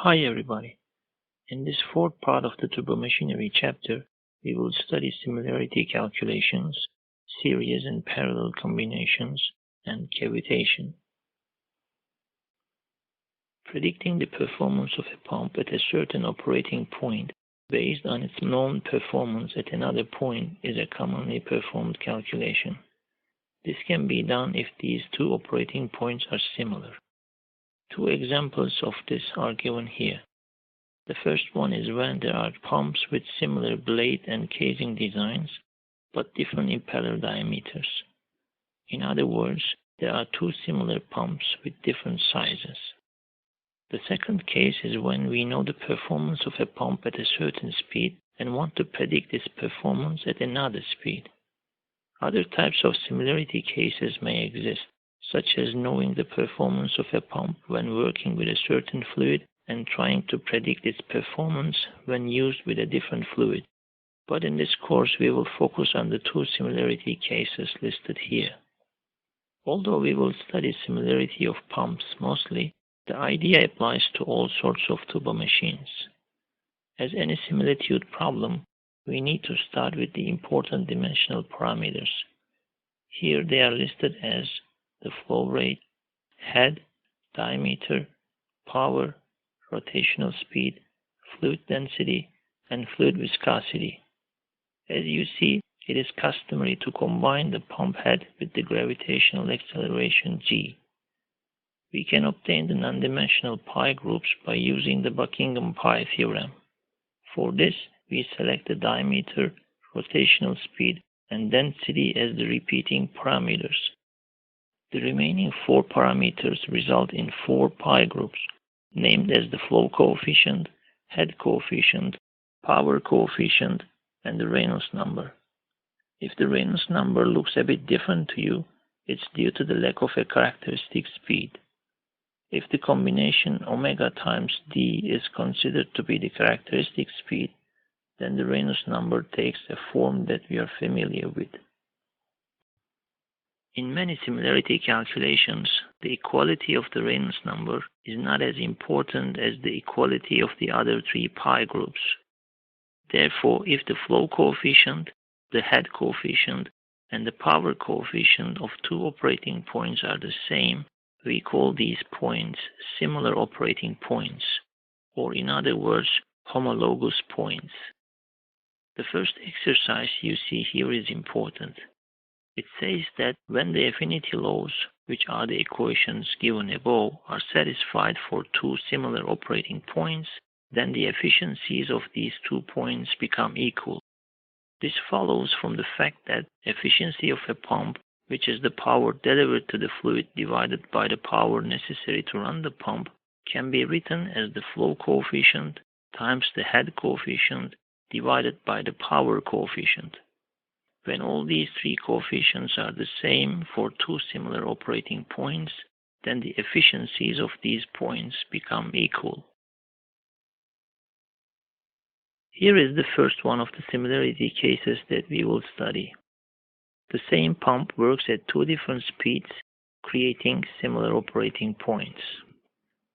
Hi everybody. In this fourth part of the turbomachinery chapter, we will study similarity calculations, series and parallel combinations, and cavitation. Predicting the performance of a pump at a certain operating point based on its known performance at another point is a commonly performed calculation. This can be done if these two operating points are similar. Two examples of this are given here. The first one is when there are pumps with similar blade and casing designs, but different impeller diameters. In other words, there are two similar pumps with different sizes. The second case is when we know the performance of a pump at a certain speed and want to predict its performance at another speed. Other types of similarity cases may exist, such as knowing the performance of a pump when working with a certain fluid and trying to predict its performance when used with a different fluid. But in this course, we will focus on the two similarity cases listed here. Although we will study similarity of pumps mostly, the idea applies to all sorts of turbomachines. As any similitude problem, we need to start with the important dimensional parameters. Here they are listed as the flow rate, head, diameter, power, rotational speed, fluid density, and fluid viscosity. As you see, it is customary to combine the pump head with the gravitational acceleration g. We can obtain the non-dimensional pi groups by using the Buckingham pi theorem. For this, we select the diameter, rotational speed, and density as the repeating parameters. The remaining four parameters result in four pi groups, named as the flow coefficient, head coefficient, power coefficient, and the Reynolds number. If the Reynolds number looks a bit different to you, it's due to the lack of a characteristic speed. If the combination omega times d is considered to be the characteristic speed, then the Reynolds number takes a form that we are familiar with. In many similarity calculations, the equality of the Reynolds number is not as important as the equality of the other three pi groups. Therefore, if the flow coefficient, the head coefficient, and the power coefficient of two operating points are the same, we call these points similar operating points, or in other words, homologous points. The first exercise you see here is important. It says that when the affinity laws, which are the equations given above, are satisfied for two similar operating points, then the efficiencies of these 2 points become equal. This follows from the fact that efficiency of a pump, which is the power delivered to the fluid divided by the power necessary to run the pump, can be written as the flow coefficient times the head coefficient divided by the power coefficient. When all these three coefficients are the same for two similar operating points, then the efficiencies of these points become equal. Here is the first one of the similarity cases that we will study. The same pump works at two different speeds, creating similar operating points.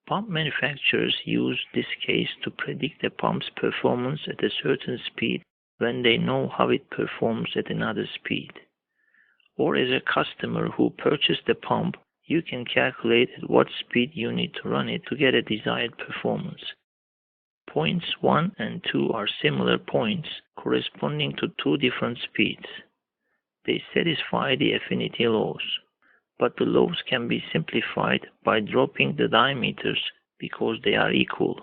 Pump manufacturers use this case to predict a pump's performance at a certain speed when they know how it performs at another speed. Or as a customer who purchased the pump, you can calculate at what speed you need to run it to get a desired performance. Points 1 and 2 are similar points corresponding to two different speeds. They satisfy the affinity laws, but the laws can be simplified by dropping the diameters because they are equal.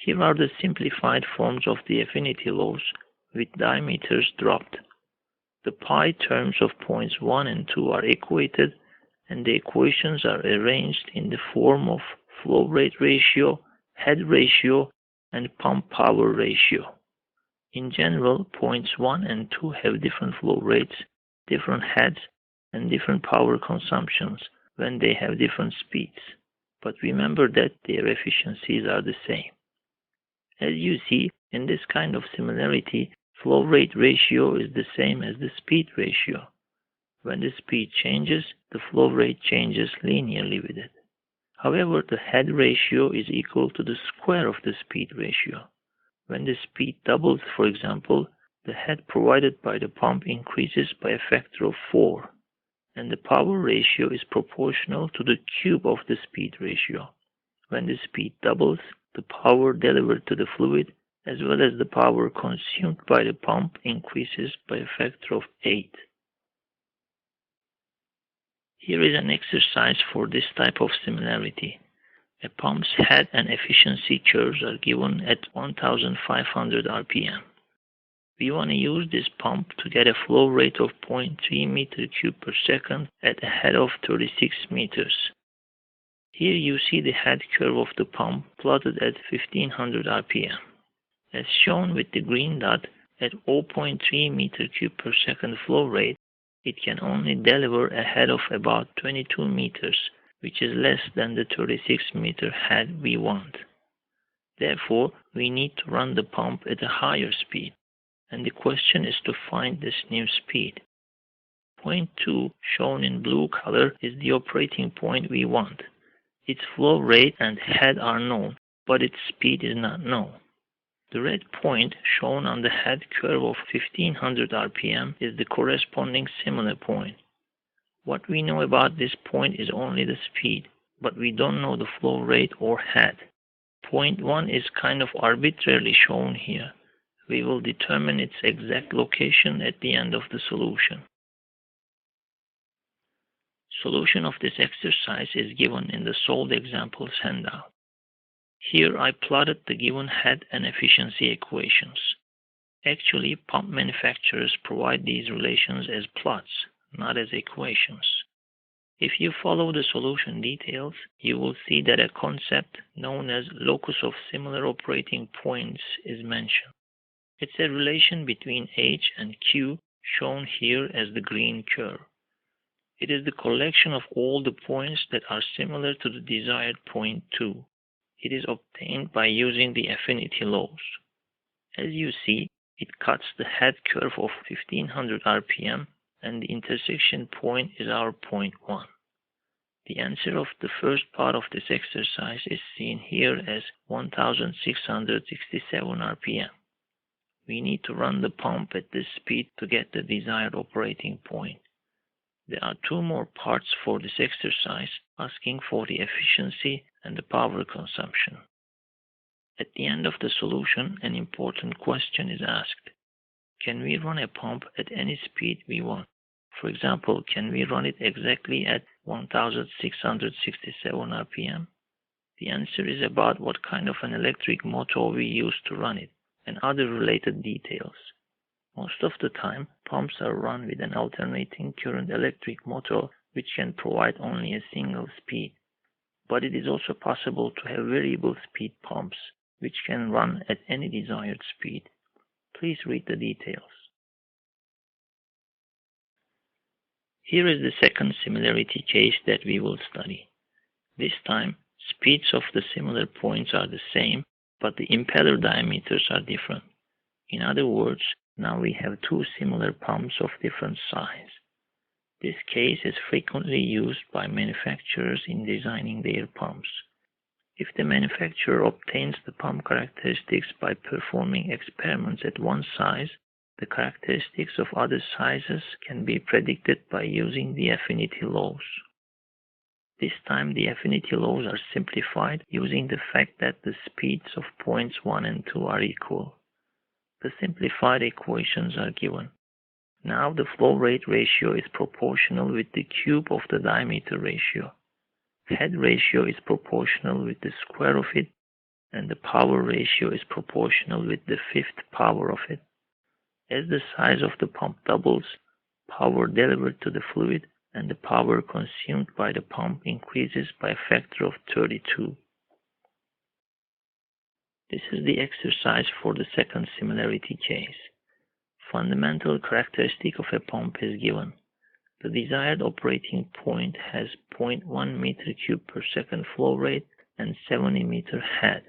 Here are the simplified forms of the affinity laws with diameters dropped. The pi terms of points 1 and 2 are equated, and the equations are arranged in the form of flow rate ratio, head ratio, and pump power ratio. In general, points 1 and 2 have different flow rates, different heads, and different power consumptions when they have different speeds. But remember that their efficiencies are the same. As you see, in this kind of similarity, flow rate ratio is the same as the speed ratio. When the speed changes, the flow rate changes linearly with it. However, the head ratio is equal to the square of the speed ratio. When the speed doubles, for example, the head provided by the pump increases by a factor of 4, and the power ratio is proportional to the cube of the speed ratio. When the speed doubles, the power delivered to the fluid as well as the power consumed by the pump increases by a factor of 8. Here is an exercise for this type of similarity. A pump's head and efficiency curves are given at 1500 RPM. We want to use this pump to get a flow rate of 0.3 meter cube per second at a head of 36 meters. Here you see the head curve of the pump plotted at 1500 RPM. As shown with the green dot, at 0.3 meter cube per second flow rate, it can only deliver a head of about 22 meters, which is less than the 36 meter head we want. Therefore, we need to run the pump at a higher speed, and the question is to find this new speed. Point 2, shown in blue color, is the operating point we want. Its flow rate and head are known, but its speed is not known. The red point shown on the head curve of 1500 RPM is the corresponding similar point. What we know about this point is only the speed, but we don't know the flow rate or head. Point 1 is kind of arbitrarily shown here. We will determine its exact location at the end of the solution. Solution of this exercise is given in the solved examples handout. Here I plotted the given head and efficiency equations. Actually, pump manufacturers provide these relations as plots, not as equations. If you follow the solution details, you will see that a concept known as locus of similar operating points is mentioned. It's a relation between H and Q, shown here as the green curve. It is the collection of all the points that are similar to the desired point 2. It is obtained by using the affinity laws. As you see, it cuts the head curve of 1500 RPM, and the intersection point is our point 1. The answer of the first part of this exercise is seen here as 1667 RPM. We need to run the pump at this speed to get the desired operating point. There are 2 more parts for this exercise, asking for the efficiency and the power consumption. At the end of the solution, an important question is asked. Can we run a pump at any speed we want? For example, can we run it exactly at 1667 RPM? The answer is about what kind of an electric motor we use to run it, and other related details. Most of the time, pumps are run with an alternating current electric motor which can provide only a single speed. But it is also possible to have variable speed pumps which can run at any desired speed. Please read the details. Here is the second similarity case that we will study. This time, speeds of the similar points are the same, but the impeller diameters are different. In other words, now we have 2 similar pumps of different size. This case is frequently used by manufacturers in designing their pumps. If the manufacturer obtains the pump characteristics by performing experiments at one size, the characteristics of other sizes can be predicted by using the affinity laws. This time the affinity laws are simplified using the fact that the speeds of points 1 and 2 are equal. The simplified equations are given. Now the flow rate ratio is proportional with the cube of the diameter ratio. Head ratio is proportional with the square of it, and the power ratio is proportional with the 5th power of it. As the size of the pump doubles, power delivered to the fluid and the power consumed by the pump increases by a factor of 32. This is the exercise for the second similarity case. Fundamental characteristic of a pump is given. The desired operating point has 0.1 meter cube per second flow rate and 70 meter head.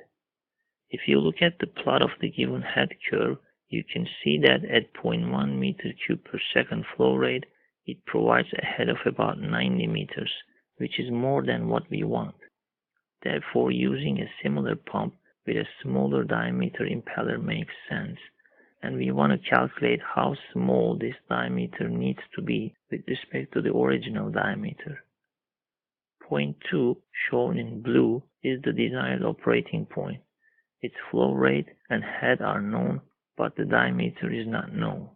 If you look at the plot of the given head curve, you can see that at 0.1 meter cube per second flow rate, it provides a head of about 90 meters, which is more than what we want. Therefore, using a similar pump with a smaller diameter impeller makes sense, and we want to calculate how small this diameter needs to be with respect to the original diameter. Point 2, shown in blue, is the desired operating point. Its flow rate and head are known, but the diameter is not known.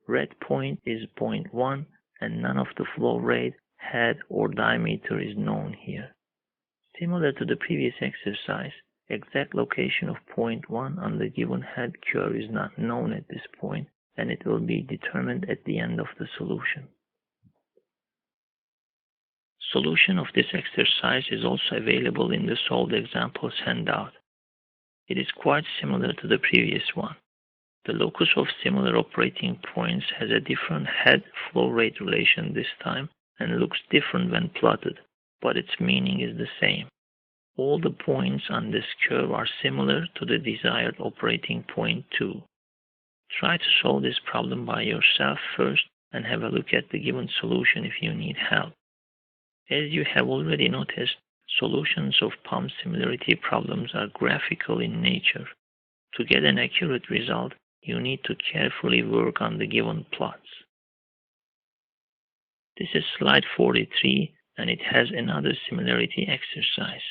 Red point is point 1, and none of the flow rate, head, or diameter is known here. Similar to the previous exercise, exact location of point 1 on the given head curve is not known at this point, and it will be determined at the end of the solution. Solution of this exercise is also available in the solved examples handout. It is quite similar to the previous one. The locus of similar operating points has a different head flow rate relation this time and looks different when plotted, but its meaning is the same. All the points on this curve are similar to the desired operating point 2. Try to solve this problem by yourself first and have a look at the given solution if you need help. As you have already noticed, solutions of pump similarity problems are graphical in nature. To get an accurate result, you need to carefully work on the given plots. This is slide 43, and it has another similarity exercise.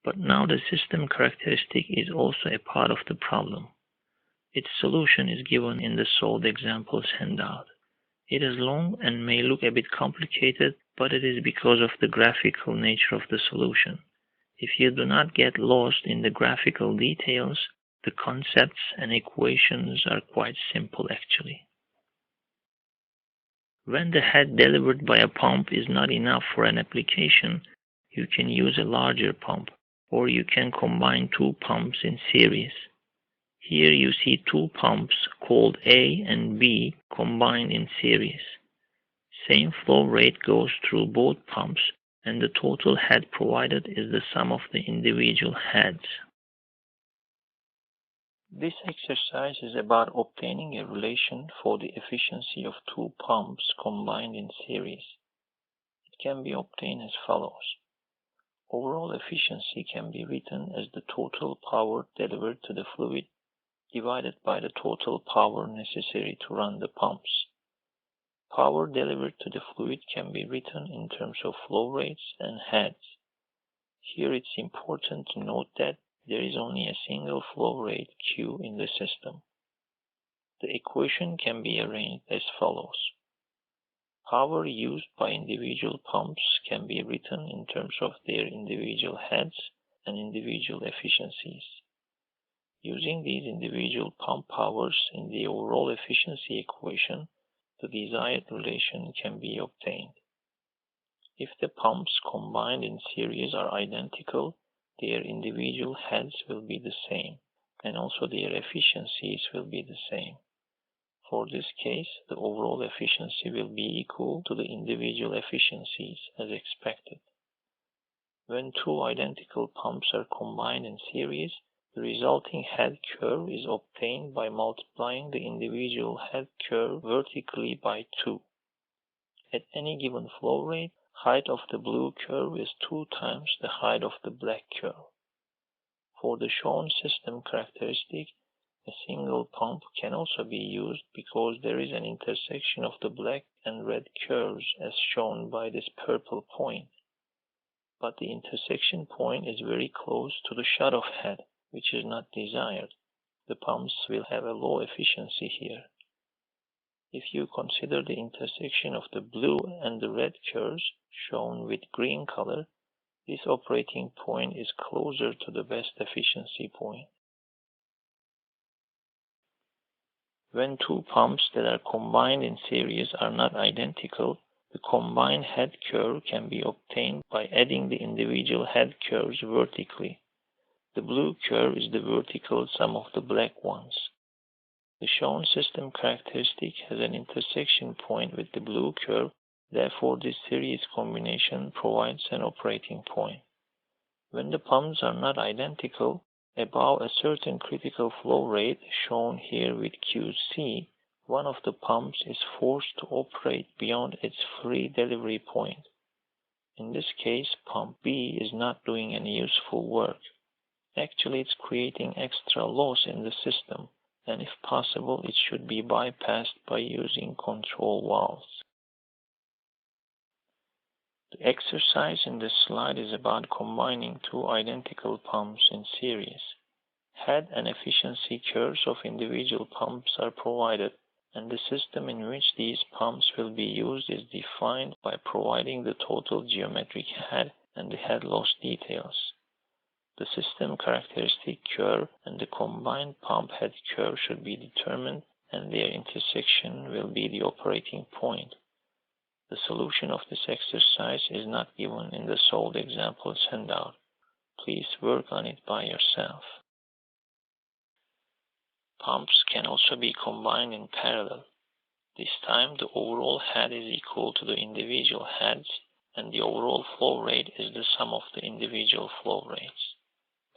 But now the system characteristic is also a part of the problem. Its solution is given in the solved examples handout. It is long and may look a bit complicated, but it is because of the graphical nature of the solution. If you do not get lost in the graphical details, the concepts and equations are quite simple actually. When the head delivered by a pump is not enough for an application, you can use a larger pump, or you can combine two pumps in series. Here you see two pumps called A and B combined in series. Same flow rate goes through both pumps, and the total head provided is the sum of the individual heads. This exercise is about obtaining a relation for the efficiency of two pumps combined in series. It can be obtained as follows. Overall efficiency can be written as the total power delivered to the fluid divided by the total power necessary to run the pumps. Power delivered to the fluid can be written in terms of flow rates and heads. Here it's important to note that there is only a single flow rate Q in the system. The equation can be arranged as follows. Power used by individual pumps can be written in terms of their individual heads and individual efficiencies. Using these individual pump powers in the overall efficiency equation, the desired relation can be obtained. If the pumps combined in series are identical, their individual heads will be the same, and also their efficiencies will be the same. For this case, the overall efficiency will be equal to the individual efficiencies as expected. When two identical pumps are combined in series, the resulting head curve is obtained by multiplying the individual head curve vertically by 2. At any given flow rate, height of the blue curve is 2 times the height of the black curve. For the shown system characteristic, a single pump can also be used because there is an intersection of the black and red curves as shown by this purple point. But the intersection point is very close to the shutoff head, which is not desired. The pumps will have a low efficiency here. If you consider the intersection of the blue and the red curves, shown with green color, this operating point is closer to the best efficiency point. When two pumps that are combined in series are not identical, the combined head curve can be obtained by adding the individual head curves vertically. The blue curve is the vertical sum of the black ones. The shown system characteristic has an intersection point with the blue curve, therefore this series combination provides an operating point. When the pumps are not identical, above a certain critical flow rate shown here with QC, one of the pumps is forced to operate beyond its free delivery point. In this case, pump B is not doing any useful work. Actually, it's creating extra loss in the system, and if possible, it should be bypassed by using control valves. The exercise in this slide is about combining two identical pumps in series. Head and efficiency curves of individual pumps are provided, and the system in which these pumps will be used is defined by providing the total geometric head and the head loss details. The system characteristic curve and the combined pump head curve should be determined, and their intersection will be the operating point. The solution of this exercise is not given in the solved examples handout. Please work on it by yourself. Pumps can also be combined in parallel. This time the overall head is equal to the individual heads, and the overall flow rate is the sum of the individual flow rates.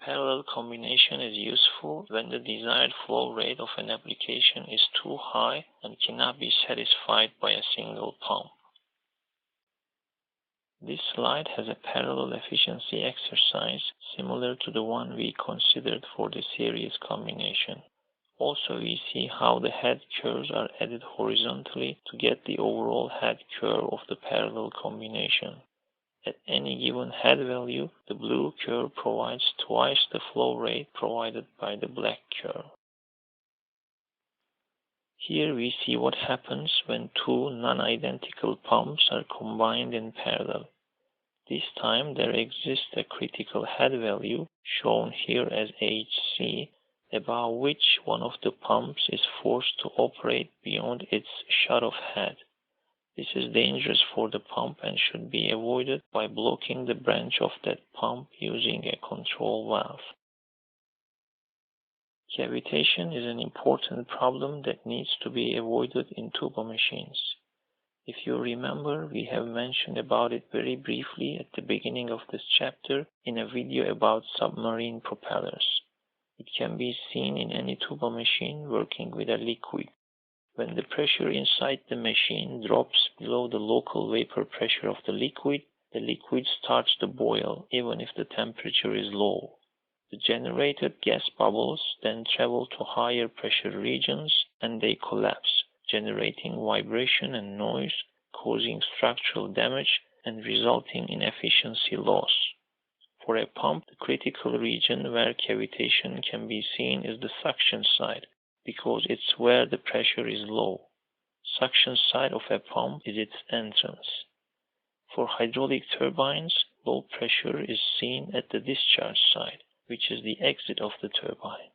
Parallel combination is useful when the desired flow rate of an application is too high and cannot be satisfied by a single pump. This slide has a parallel efficiency exercise similar to the one we considered for the series combination. Also, we see how the head curves are added horizontally to get the overall head curve of the parallel combination. At any given head value, the blue curve provides twice the flow rate provided by the black curve. Here we see what happens when two non-identical pumps are combined in parallel. This time there exists a critical head value, shown here as HC, above which one of the pumps is forced to operate beyond its shut-off head. This is dangerous for the pump and should be avoided by blocking the branch of that pump using a control valve. Cavitation is an important problem that needs to be avoided in turbomachines. If you remember, we have mentioned about it very briefly at the beginning of this chapter in a video about submarine propellers. It can be seen in any turbomachine working with a liquid. When the pressure inside the machine drops below the local vapor pressure of the liquid starts to boil even if the temperature is low. The generated gas bubbles then travel to higher pressure regions and they collapse, generating vibration and noise, causing structural damage and resulting in efficiency loss. For a pump, the critical region where cavitation can be seen is the suction side, because it's where the pressure is low. Suction side of a pump is its entrance. For hydraulic turbines, low pressure is seen at the discharge side, which is the exit of the turbine.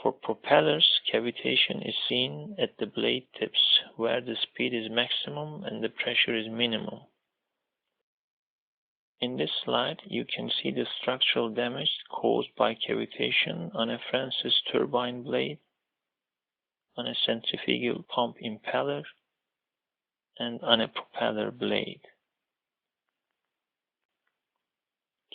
For propellers, cavitation is seen at the blade tips, where the speed is maximum and the pressure is minimum. In this slide, you can see the structural damage caused by cavitation on a Francis turbine blade, on a centrifugal pump impeller, and on a propeller blade.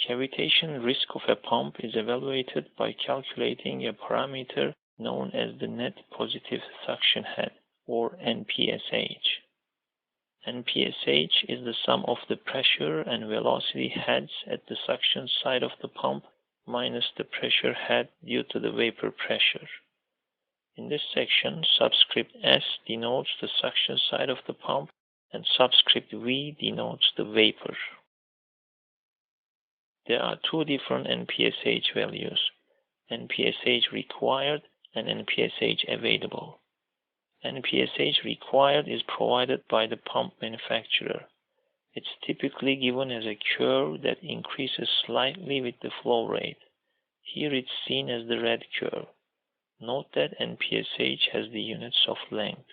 Cavitation risk of a pump is evaluated by calculating a parameter known as the net positive suction head, or NPSH. NPSH is the sum of the pressure and velocity heads at the suction side of the pump minus the pressure head due to the vapor pressure. In this section, subscript S denotes the suction side of the pump and subscript V denotes the vapor. There are two different NPSH values, NPSH required and NPSH available. NPSH required is provided by the pump manufacturer. It's typically given as a curve that increases slightly with the flow rate. Here it's seen as the red curve. Note that NPSH has the units of length.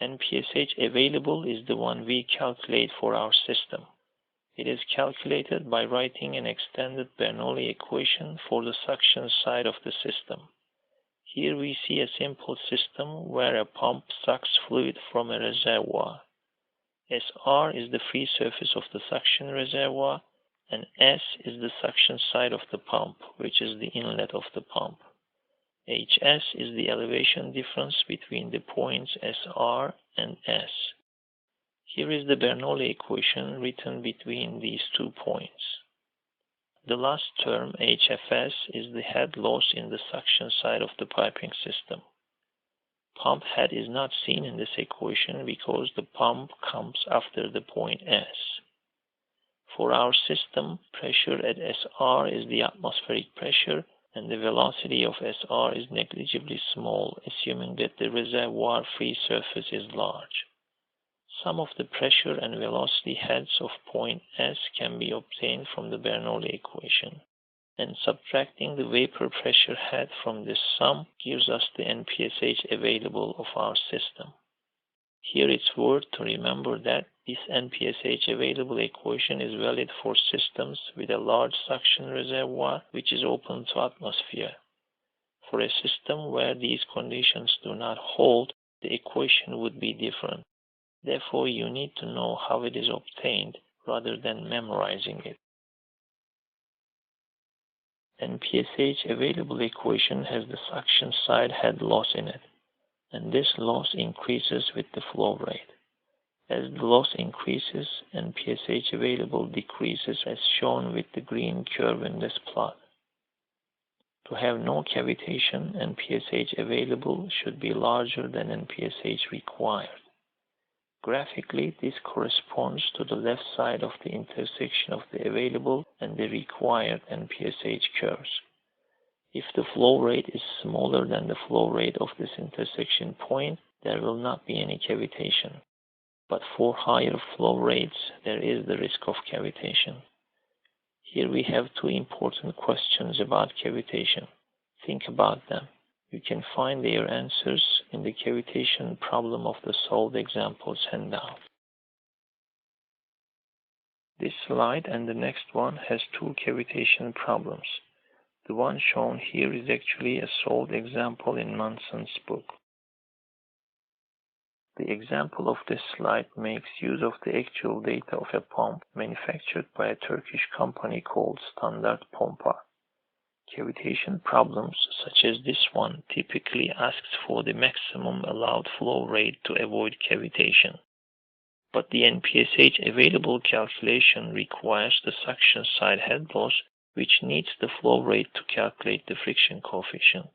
NPSH available is the one we calculate for our system. It is calculated by writing an extended Bernoulli equation for the suction side of the system. Here we see a simple system where a pump sucks fluid from a reservoir. SR is the free surface of the suction reservoir, and S is the suction side of the pump, which is the inlet of the pump. HS is the elevation difference between the points SR and S. Here is the Bernoulli equation written between these 2 points. The last term, HFS, is the head loss in the suction side of the piping system. Pump head is not seen in this equation because the pump comes after the point S. For our system, pressure at SR is the atmospheric pressure, and the velocity of SR is negligibly small, assuming that the reservoir free surface is large. Sum of the pressure and velocity heads of point S can be obtained from the Bernoulli equation, and subtracting the vapor pressure head from this sum gives us the NPSH available of our system. Here it's worth to remember that this NPSH available equation is valid for systems with a large suction reservoir which is open to atmosphere. For a system where these conditions do not hold, the equation would be different. Therefore, you need to know how it is obtained rather than memorizing it. NPSH available equation has the suction side head loss in it, and this loss increases with the flow rate. As the loss increases, NPSH available decreases as shown with the green curve in this plot. To have no cavitation, NPSH available should be larger than NPSH required. Graphically, this corresponds to the left side of the intersection of the available and the required NPSH curves. If the flow rate is smaller than the flow rate of this intersection point, there will not be any cavitation. But for higher flow rates, there is the risk of cavitation. Here we have 2 important questions about cavitation. Think about them. You can find their answers in the cavitation problem of the solved examples handout. This slide and the next one has 2 cavitation problems. The one shown here is actually a solved example in Manson's book. The example of this slide makes use of the actual data of a pump manufactured by a Turkish company called Standard Pompa. Cavitation problems such as this one typically asks for the maximum allowed flow rate to avoid cavitation. But the NPSH available calculation requires the suction side head loss, which needs the flow rate to calculate the friction coefficient.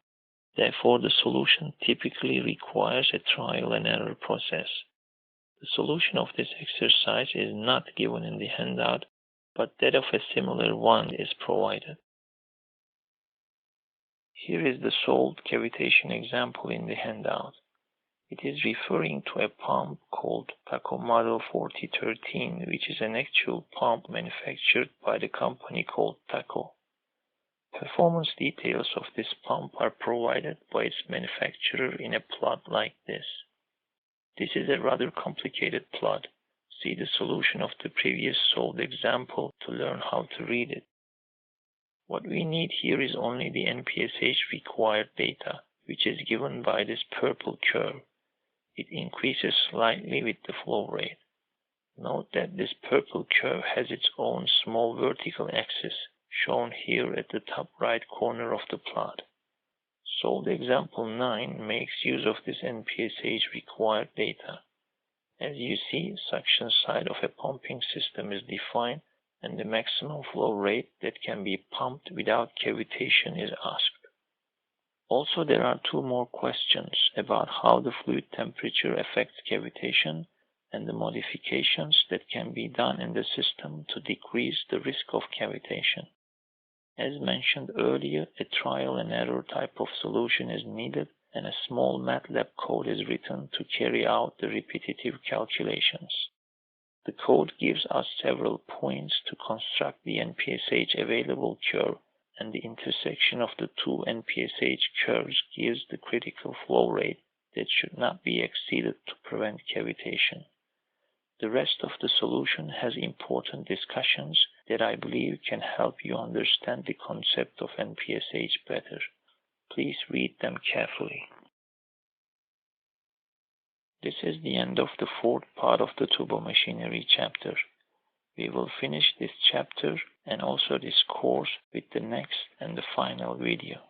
Therefore, the solution typically requires a trial and error process. The solution of this exercise is not given in the handout, but that of a similar one is provided. Here is the solved cavitation example in the handout. It is referring to a pump called Taco Model 4013, which is an actual pump manufactured by the company called Taco. Performance details of this pump are provided by its manufacturer in a plot like this. This is a rather complicated plot. See the solution of the previous solved example to learn how to read it. What we need here is only the NPSH required data, which is given by this purple curve. It increases slightly with the flow rate. Note that this purple curve has its own small vertical axis, shown here at the top right corner of the plot. Solved example 9 makes use of this NPSH required data. As you see, suction side of a pumping system is defined, and the maximum flow rate that can be pumped without cavitation is asked. Also, there are 2 more questions about how the fluid temperature affects cavitation and the modifications that can be done in the system to decrease the risk of cavitation. As mentioned earlier, a trial and error type of solution is needed, and a small MATLAB code is written to carry out the repetitive calculations. The code gives us several points to construct the NPSH available curve, and the intersection of the 2 NPSH curves gives the critical flow rate that should not be exceeded to prevent cavitation. The rest of the solution has important discussions that I believe can help you understand the concept of NPSH better. Please read them carefully. This is the end of the 4th part of the turbomachinery chapter. We will finish this chapter and also this course with the next and the final video.